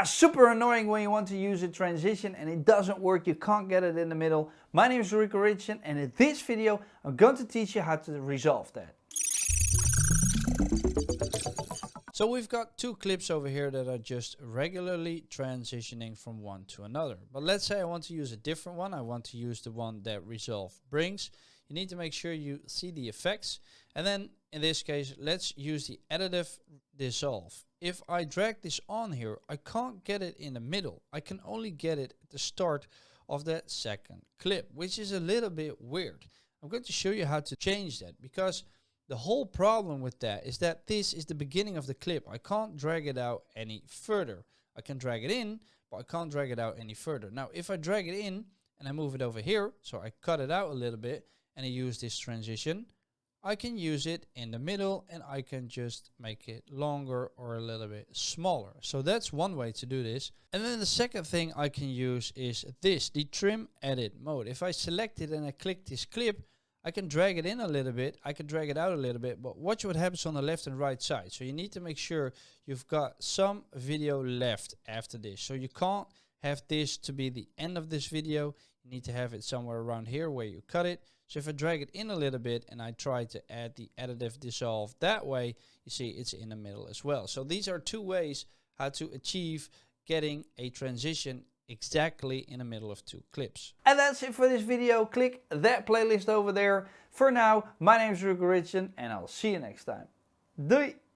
Super annoying when you want to use a transition and it doesn't work, you can't get it in the middle. My name is Rico and in this video I'm going to teach you how to resolve that. So we've got two clips over here that are just regularly transitioning from one to another. But let's say I want to use a different one. I want to use the one that Resolve brings. You need to make sure you see the effects. And then in this case, let's use the additive dissolve. If I drag this on here, I can't get it in the middle. I can only get it at the start of that second clip, which is a little bit weird. I'm going to show you how to change that, because the whole problem with that is that this is the beginning of the clip. I can't drag it out any further. I can drag it in, but I can't drag it out any further. Now, if I drag it in and I move it over here, so I cut it out a little bit and I use this transition, I can use it in the middle and I can just make it longer or a little bit smaller. So that's one way to do this. And then the second thing I can use is this, the trim edit mode. If I select it and I click this clip, I can drag it in a little bit, I can drag it out a little bit, but watch what happens on the left and right side. So you need to make sure you've got some video left after this. So you can't have this to be the end of this video. You need to have it somewhere around here where you cut it. So if I drag it in a little bit and I try to add the additive dissolve that way, you see it's in the middle as well. So these are two ways how to achieve getting a transition exactly in the middle of two clips. And that's it for this video. Click that playlist over there. For now, my name is Rico and I'll see you next time. Doei!